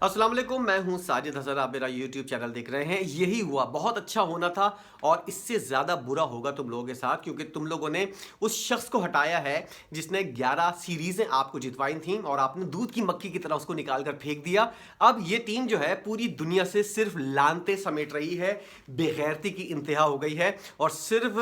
अस्सलाम वालेकुम, मैं हूं साजिद हसन। आप मेरा यूट्यूब चैनल देख रहे हैं। यही हुआ, बहुत अच्छा होना था और इससे ज़्यादा बुरा होगा तुम लोगों के साथ, क्योंकि तुम लोगों ने उस शख्स को हटाया है जिसने 11 सीरीज़ें आपको जितवाई थी और आपने दूध की मक्खी की तरह उसको निकाल कर फेंक दिया। अब ये टीम जो है पूरी दुनिया से सिर्फ लानते समेट रही है, बेगैरती की इंतहा हो गई है और सिर्फ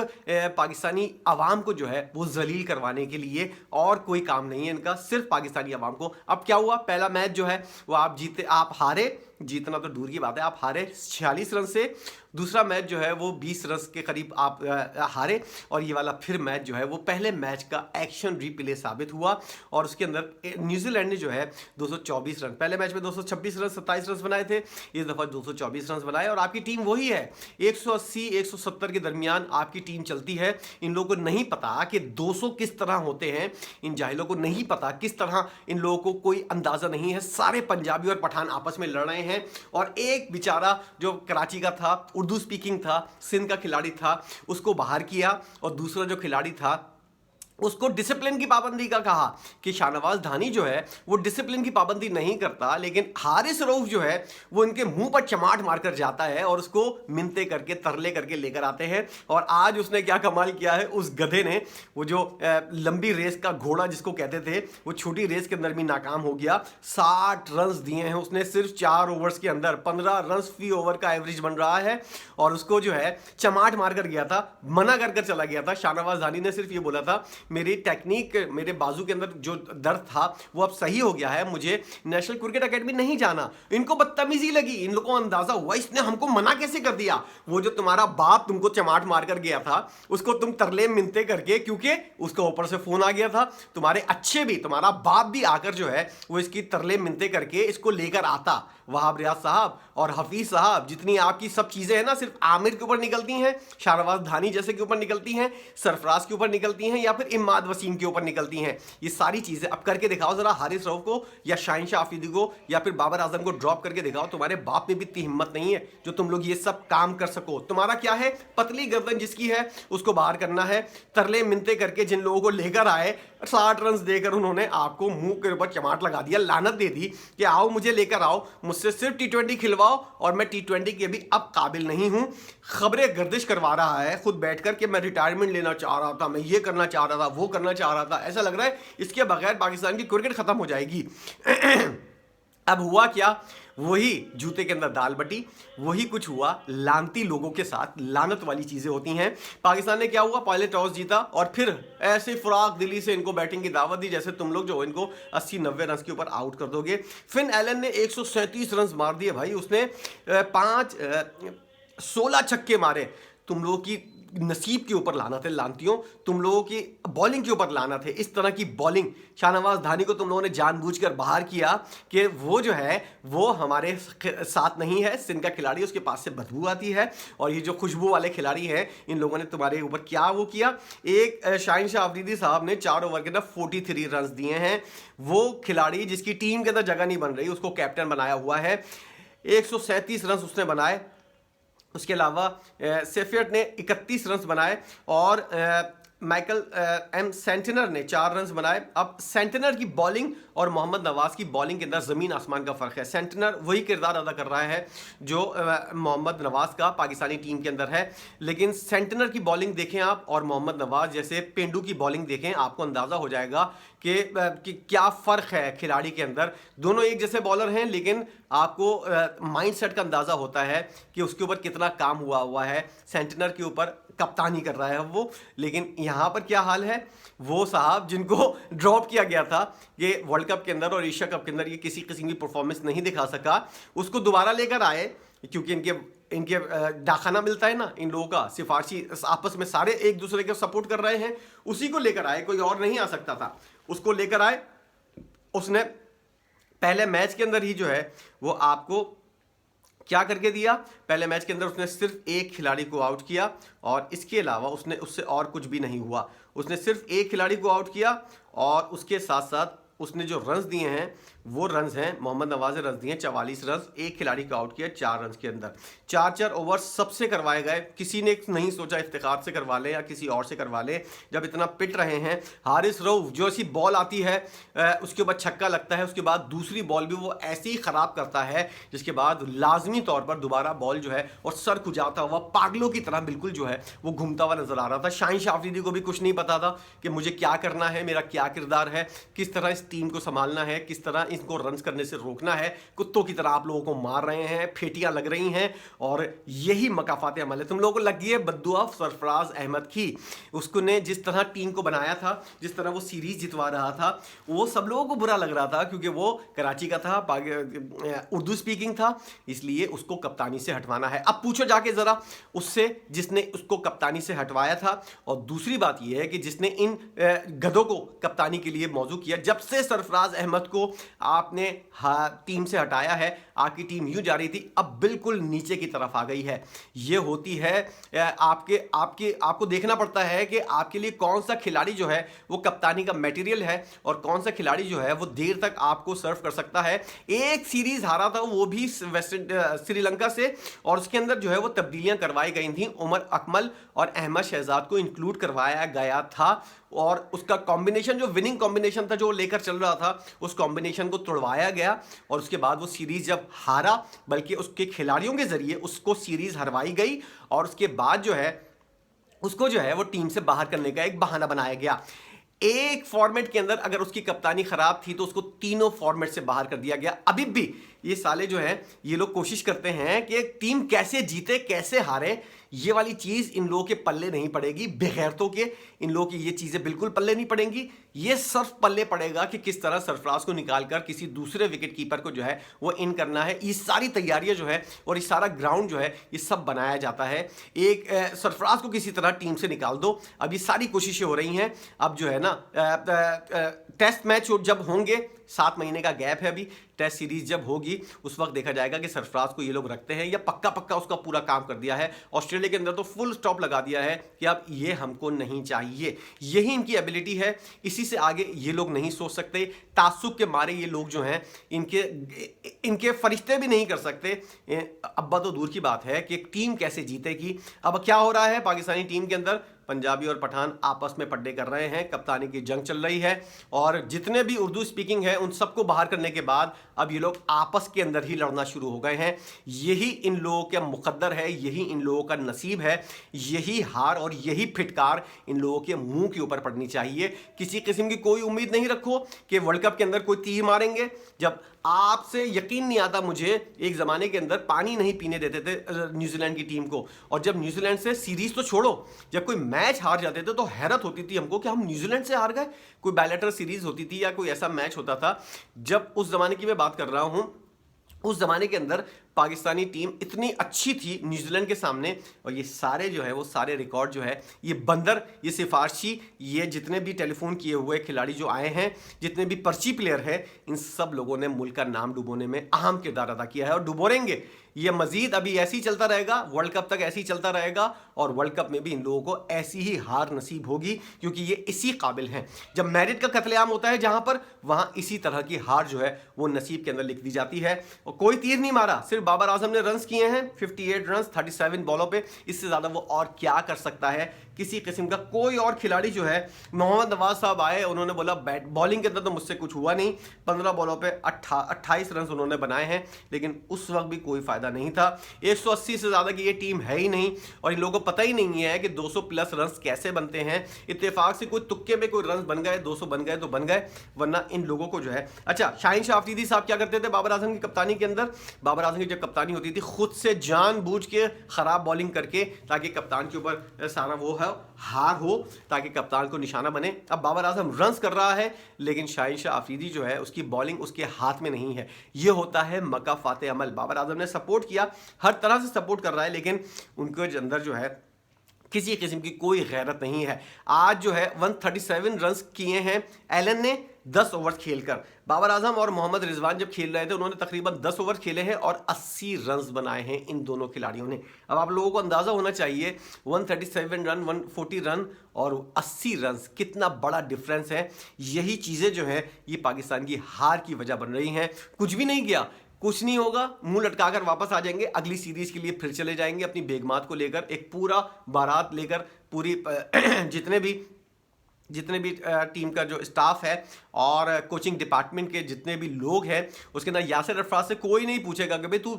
पाकिस्तानी अवाम को जो है वो जलील करवाने के लिए और कोई काम नहीं है इनका, सिर्फ पाकिस्तानी अवाम को। अब क्या हुआ, पहला मैच जो है वो आप जीते, आप हारे, जीतना तो दूर की बात है, आप हारे 46 रन से। दूसरा मैच जो है वो 20 रन के करीब आप हारे और ये वाला फिर मैच जो है वो पहले मैच का एक्शन रिप्ले साबित हुआ और उसके अंदर न्यूजीलैंड ने जो है 224 रन, पहले मैच में 226 रन 27 रन बनाए थे, इस दफ़ा 224 रन बनाए और आपकी टीम वही है। 180 170 के दरमियान आपकी टीम चलती है। इन लोगों को नहीं पता कि 200 किस तरह होते हैं, इन जाहिलों को नहीं पता किस तरह, इन लोगों को कोई अंदाज़ा नहीं है। सारे पंजाबी और पठान आपस में लड़ रहे हैं और एक बेचारा जो कराची का था, उर्दू स्पीकिंग था, सिंध का खिलाड़ी था, उसको बाहर किया और दूसरा जो खिलाड़ी था उसको डिसिप्लिन की पाबंदी का कहा कि शाहनवाज धानी जो है वो डिसिप्लिन की पाबंदी नहीं करता, लेकिन हारिस रऊफ जो है वो इनके मुंह पर चमाट मारकर जाता है और उसको मिनते करके तरले करके लेकर आते हैं। और आज उसने क्या कमाल किया है, उस गधे ने, वो जो लंबी रेस का घोड़ा जिसको कहते थे, वो छोटी रेस के अंदर भी नाकाम हो गया। 60 रन दिए हैं उसने सिर्फ 4 ओवर्स के अंदर, 15 रन फी ओवर का एवरेज बन रहा है और उसको जो है चमाट मारकर गया था, मना कर चला गया था। शाहनवाज धानी ने सिर्फ ये बोला था, मेरी टेक्निक, मेरे बाजू के अंदर जो दर्द था वो अब सही हो गया है, मुझे नेशनल क्रिकेट एकेडमी नहीं जाना। इनको बदतमीजी लगी, इन लोगों को अंदाजा हुआ इसने हमको मना कैसे कर दिया। वो जो तुम्हारा बाप तुमको चमाट मार कर गया था उसको तुम तरले मिनते करके, क्योंकि उसके ऊपर से फोन आ गया था, तुम्हारे अच्छे भी, तुम्हारा बाप भी आकर जो है वो इसकी तरले मिनते करके इसको लेकर आता। वहाब रियाज साहब और हफीज साहब, जितनी आपकी सब चीजें हैं ना, सिर्फ आमिर के ऊपर निकलती हैं, शाहनवाज धानी जैसे के ऊपर निकलती हैं, सरफराज के ऊपर निकलती हैं या फिर इमाद वसीम के ऊपर निकलती हैं। ये सारी चीजें अब करके दिखाओ जरा, हारिस रऊफ को या शाहिनशाह आफरीदी को या फिर बाबर आजम को ड्रॉप करके दिखाओ। तुम्हारे बाप में भी इतनी हिम्मत नहीं है जो तुम लोग ये सब काम कर सको। तुम्हारा क्या है, पतली गर्दन जिसकी है उसको बाहर करना है, तरले मिनते करके जिन लोगों को लेकर आए, 60 रन देकर उन्होंने आपको मुंह के ऊपर चमाट लगा दिया, लानत दे दी कि आओ मुझे लेकर आओ, मुझसे सिर्फ T20 खिलवाओ और मैं T20 के भी अब काबिल नहीं हूं। खबरें गर्दिश करवा रहा है खुद बैठकर कि मैं रिटायरमेंट लेना चाह रहा था, मैं ये करना चाह रहा था, वो करना चाह रहा था। ऐसा लग रहा है इसके बगैर पाकिस्तान की क्रिकेट खत्म हो जाएगी। अब हुआ क्या, वही जूते के अंदर दाल बटी, वही कुछ हुआ। लानती लोगों के साथ लानत वाली चीजें होती हैं। पाकिस्तान ने क्या हुआ, पहले टॉस जीता और फिर ऐसे फुराक दिली से इनको बैटिंग की दावत दी जैसे तुम लोग जो इनको 80-90 रन के ऊपर आउट कर दोगे। फिन एलन ने 137 रन मार दिए भाई, उसने 16 छक्के मारे। तुम लोगों की नसीब के ऊपर लाना थे लानतियों, तुम लोगों की बॉलिंग के ऊपर लाना थे। इस तरह की बॉलिंग, शाहनवाज धानी को तुम लोगों ने जानबूझकर बाहर किया कि वो जो है वो हमारे साथ नहीं है, सिंध का खिलाड़ी, उसके पास से बदबू आती है। और ये जो खुशबू वाले खिलाड़ी हैं, इन लोगों ने तुम्हारे ऊपर क्या वो किया। एक शाहिनशाह आफरीदी साहब ने 4 ओवर के अंदर 43 रन दिए हैं। वो खिलाड़ी जिसकी टीम के अंदर जगह नहीं बन रही, उसको कैप्टन बनाया हुआ है, 137 रन उसने बनाए। उसके अलावा सेफियट ने 31 रन बनाए और माइकल एम सेंटिनर ने 4 रन बनाए। अब सेंटिनर की बॉलिंग और मोहम्मद नवाज की बॉलिंग के अंदर ज़मीन आसमान का फ़र्क है। सेंटिनर वही किरदार अदा कर रहा है जो मोहम्मद नवाज का पाकिस्तानी टीम के अंदर है, लेकिन सेंटिनर की बॉलिंग देखें आप और मोहम्मद नवाज जैसे पेंडू की बॉलिंग देखें, आपको अंदाज़ा हो जाएगा कि क्या फ़र्क है खिलाड़ी के अंदर। दोनों एक जैसे बॉलर हैं, लेकिन आपको माइंड सेट का अंदाज़ा होता है कि उसके ऊपर कितना काम हुआ है। सेंटिनर के ऊपर कप्तानी कर रहा है वो, लेकिन यहाँ पर क्या हाल है, वो साहब जिनको ड्रॉप किया गया था ये वर्ल्ड कप के अंदर और एशिया कप के अंदर, ये किसी किस्म की परफॉर्मेंस नहीं दिखा सका, उसको दोबारा लेकर आए क्योंकि इनके डाखाना मिलता है ना इन लोगों का, सिफारशी आपस में सारे एक दूसरे के सपोर्ट कर रहे हैं, उसी को लेकर आए, कोई और नहीं आ सकता था। उसको लेकर आए, उसने पहले मैच के अंदर ही जो है वो आपको क्या करके दिया। पहले मैच के अंदर उसने सिर्फ एक खिलाड़ी को आउट किया और इसके अलावा उससे और कुछ भी नहीं हुआ। उसने सिर्फ एक खिलाड़ी को आउट किया और उसके साथ साथ उसने जो रन्स दिए हैं वो रन्स हैं, मोहम्मद नवाज ने रन्स दिए 44 रन, एक खिलाड़ी को आउट किया 4 रन के अंदर। 4-4 ओवर सबसे करवाए गए, किसी ने नहीं सोचा इफ्तिखार से करवा ले या किसी और से करवा ले, जब इतना पिट रहे हैं। हारिस रऊफ जो ऐसी बॉल आती है उसके बाद छक्का लगता है, उसके बाद दूसरी बॉल भी वो ऐसे ही खराब करता है जिसके बाद लाजमी तौर पर दोबारा बॉल जो है और सर खुजाता हुआ पागलों की तरह बिल्कुल जो है वो घूमता हुआ नजर आ रहा था। शाहीन शाह अफरीदी को भी कुछ नहीं पता था कि मुझे क्या करना है, मेरा क्या किरदार है, किस तरह इस टीम को संभालना है, किस तरह इनको रन करने से रोकना है। कुत्तों की तरह आप लोगों को मार रहे हैं, फेटियां लग रही हैं और यही मकाफात अमल है। तुम लोगों को लगी है बद्दुआ सरफराज अहमद की, उसको ने जिस तरह टीम को बनाया था, जिस तरह वो सीरीज जितवा रहा था, वो सब लोगों को बुरा लग रहा था क्योंकि वो कराची का था, उर्दू स्पीकिंग था, इसलिए उसको कप्तानी से हटवाना है। अब पूछो जाके जरा उससे जिसने उसको कप्तानी से हटवाया था। और दूसरी बात यह है कि जिसने इन गधों को कप्तानी के लिए मौजू किया, जब से सरफराज अहमद को आपने टीम से हटाया है, आपकी टीम यूं जा रही थी, अब बिल्कुल नीचे की तरफ आ गई है। ये होती है आपको देखना पड़ता है कि आपके लिए कौन सा खिलाड़ी जो है वो कप्तानी का मटेरियल है और कौन सा खिलाड़ी जो है वो देर तक आपको सर्व कर सकता है। एक सीरीज हारा था वो भी श्रीलंका से, और उसके अंदर जो है वो तब्दीलियां करवाई गई थी, उमर अकमल और अहमद शहजाद को इंक्लूड करवाया गया था और उसका कॉम्बिनेशन जो विनिंग कॉम्बिनेशन था जो लेकर चल रहा था, उस कॉम्बिनेशन को तोड़वाया गया और उसके बाद वो सीरीज जब हारा, बल्कि उसके खिलाड़ियों के जरिए उसको सीरीज हरवाई गई और उसके बाद जो है उसको जो है वो टीम से बाहर करने का एक बहाना बनाया गया। एक फॉर्मेट के अंदर अगर उसकी कप्तानी खराब थी तो उसको तीनों फॉर्मेट से बाहर कर दिया गया। अभी भी ये साले जो है ये लोग कोशिश करते हैं कि टीम कैसे जीते कैसे हारे, ये वाली चीज इन लोगों के पल्ले नहीं पड़ेगी। बेगैरतों के इन लोगों की ये चीजें बिल्कुल पल्ले नहीं पड़ेंगी। ये सिर्फ पल्ले पड़ेगा कि किस तरह सरफराज को निकालकर किसी दूसरे विकेट कीपर को जो है वो इन करना है। ये सारी तैयारियां जो है और ये सारा ग्राउंड जो है ये सब बनाया जाता है। एक सरफराज को किसी तरह टीम से निकाल दो, अब ये सारी कोशिशें हो रही हैं। अब जो है ना टेस्ट मैच जब होंगे, 7 महीने का गैप है अभी, टेस्ट सीरीज जब होगी उस वक्त देखा जाएगा कि सरफराज को ये लोग रखते हैं या पक्का उसका पूरा काम कर दिया है। ऑस्ट्रेलिया के अंदर तो फुल स्टॉप लगा दिया है कि अब ये हमको नहीं चाहिए। यही इनकी एबिलिटी है, इसी से आगे ये लोग नहीं सोच सकते। तासुब के मारे ये लोग जो हैं इनके फरिश्ते भी नहीं कर सकते। अब्बा तो दूर की बात है कि टीम कैसे जीतेगी। अब क्या हो रहा है पाकिस्तानी टीम के अंदर, पंजाबी और पठान आपस में पड्डे कर रहे हैं, कप्तानी की जंग चल रही है और जितने भी उर्दू स्पीकिंग है उन सबको बाहर करने के बाद अब ये लोग आपस के अंदर ही लड़ना शुरू हो गए हैं। यही इन लोगों का मुकद्दर है, यही इन लोगों का नसीब है। यही हार और यही फिटकार इन लोगों के मुंह के ऊपर पड़नी चाहिए। किसी किस्म की कोई उम्मीद नहीं रखो कि वर्ल्ड कप के अंदर कोई तीर मारेंगे। जब आपसे यकीन नहीं आता, मुझे एक ज़माने के अंदर पानी नहीं पीने देते थे न्यूजीलैंड की टीम को, और जब न्यूजीलैंड से सीरीज तो छोड़ो, जब कोई मैच हार जाते थे तो हैरत होती थी हमको कि हम न्यूजीलैंड से हार गए। कोई बायलैटरल सीरीज होती थी या कोई ऐसा मैच होता था, जब उस ज़माने की मैं बात कर रहा हूँ, उस ज़माने के अंदर पाकिस्तानी टीम इतनी अच्छी थी न्यूजीलैंड के सामने। और ये सारे जो है वो सारे रिकॉर्ड जो है ये बंदर, ये सिफारशी, ये जितने भी टेलीफोन किए हुए खिलाड़ी जो आए हैं, जितने भी पर्ची प्लेयर हैं, इन सब लोगों ने मुल्क का नाम डुबोने में अहम किरदार अदा किया है और डुबोरेंगे। ये मजीद अभी ऐसे ही चलता रहेगा, वर्ल्ड कप तक ऐसे ही चलता रहेगा और वर्ल्ड कप में भी इन लोगों को ऐसी ही हार नसीब होगी क्योंकि ये इसी काबिल हैं। जब मेरिट का कत्लेआम होता है जहां पर, वहां इसी तरह की हार जो है वो नसीब के अंदर लिख दी जाती है। और कोई तीर नहीं मारा, सिर्फ बाबर आजम ने रन किए हैं 58 रन 37 बॉलों पे। इससे ज्यादा वो और क्या कर सकता है? किसी किस्म का कोई और खिलाड़ी जो है, मोहम्मद नवाज साहब आए, उन्होंने बोला बैट बॉलिंग के अंदर तो मुझसे कुछ हुआ नहीं, 15 बॉलों पे 28 रन उन्होंने बनाए हैं, लेकिन उस वक्त भी कोई फायदा नहीं था। 180 से ज्यादा की ये टीम है ही नहीं और इन लोगों को पता ही नहीं है कि 200 प्लस रन कैसे बनते हैं। इत्तेफाक से कोई तुक्के में कोई रन बन गए, 200 बन गए तो बन गए, वरना इन लोगों को जो है। अच्छा, शाहीन शाह अफरीदी साहब क्या करते थे बाबर आजम की कप्तानी के अंदर? बाबर आजम की जब कप्तानी होती थी, खुद से जानबूझ के खराब बॉलिंग करके, ताकि कप्तान के ऊपर सारा वो है हार हो, ताकि कप्तान को निशाना बने। अब बाबर आजम रन्स कर रहा है, लेकिन शाहीन शाह अफरीदी जो है उसकी बॉलिंग उसके हाथ में नहीं है। ये होता है मकाफाते अमल। बाबर आजम ने सपोर्ट किया, हर तरह से सपोर्ट कर रहा है, लेकिन उनके अंदर जो है किसी किस्म की कोई गैरत नहीं है। आज जो है 137 रन किए हैं एलन ने, 10 ओवर खेलकर। बाबर आजम और मोहम्मद रिजवान जब खेल रहे थे उन्होंने तकरीबन 10 ओवर खेले हैं और 80 रन बनाए हैं इन दोनों खिलाड़ियों ने। अब आप लोगों को अंदाजा होना चाहिए 137 रन, 140 रन और 80 रन, कितना बड़ा डिफरेंस है। यही चीजें जो है ये पाकिस्तान की हार की वजह बन रही हैं। कुछ भी नहीं किया, कुछ नहीं होगा, मुंह लटकाकर वापस आ जाएंगे, अगली सीरीज के लिए फिर चले जाएंगे अपनी बेगमात को लेकर, एक पूरा बारात लेकर, पूरी जितने भी टीम का जो स्टाफ है और कोचिंग डिपार्टमेंट के जितने भी लोग हैं, उसके अंदर यासिर अरफात से कोई नहीं पूछेगा कि भाई तू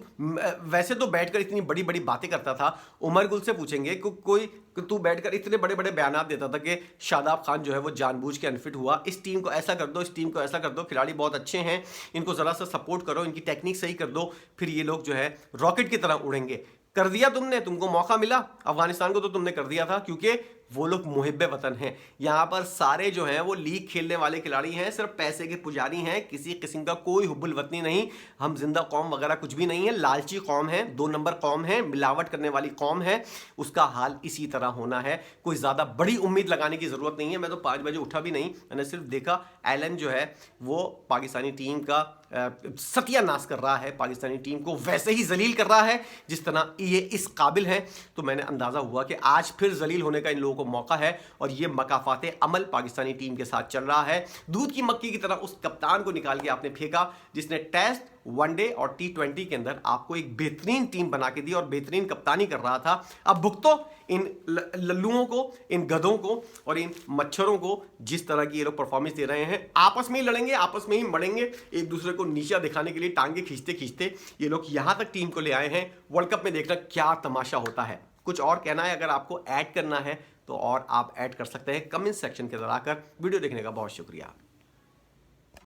वैसे तो बैठकर इतनी बड़ी बड़ी बातें करता था। उमर गुल से पूछेंगे कोई तू बैठकर इतने बड़े बड़े बयान देता था कि शादाब खान जो है वो जानबूझ के अनफिट हुआ, इस टीम को ऐसा कर दो, इस टीम को ऐसा कर दो, खिलाड़ी बहुत अच्छे हैं, इनको ज़रा सा सपोर्ट करो, इनकी टेक्निक सही कर दो, फिर ये लोग जो है रॉकेट की तरह उड़ेंगे। कर दिया तुमने, तुमको मौका मिला, अफगानिस्तान को तो तुमने कर दिया था, क्योंकि वो लोग मुहिब्बे वतन हैं। यहाँ पर सारे जो हैं वो लीग खेलने वाले खिलाड़ी हैं, सिर्फ पैसे के पुजारी हैं, किसी किस्म का कोई हुब्बुल वतनी नहीं, हम जिंदा कौम वगैरह कुछ भी नहीं है, लालची कौम है, 2 नंबर कौम है, मिलावट करने वाली कौम है। उसका हाल इसी तरह होना है, कोई ज़्यादा बड़ी उम्मीद लगाने की ज़रूरत नहीं है। मैं तो 5 बजे उठा भी नहीं, मैंने सिर्फ देखा एलन जो है वो पाकिस्तानी टीम का सत्यानाश कर रहा है, पाकिस्तानी टीम को वैसे ही जलील कर रहा है जिस तरह ये इस काबिल है। तो मैंने अंदाज़ा हुआ कि आज फिर जलील होने का इन लोगों को मौका है और ये मकाफाते अमल पाकिस्तानी टीम के साथ चल रहा है। दूध की मक्की की तरह उस कप्तान को निकाल के आपने फेंका जिसने टेस्ट, वनडे और T20 के अंदर आपको एक बेहतरीन टीम बना के दी और बेहतरीन कप्तानी कर रहा था। अब भुगतो इन लल्लुओं को, इन गधों को और इन मच्छरों को, जिस तरह की ये लोग परफॉर्मेंस दे रहे हैं। आपस में ही लड़ेंगे, आपस में ही मरेंगे, एक दूसरे को नीचा दिखाने के लिए टांगे खींचते खींचते ये लोग यहां तक टीम को ले आए हैं। वर्ल्ड कप में देखना क्या तमाशा होता है। कुछ और कहना है, अगर आपको ऐड करना है तो और आप ऐड कर सकते हैं कमेंट सेक्शन के अंदर आकर। वीडियो देखने का बहुत शुक्रिया।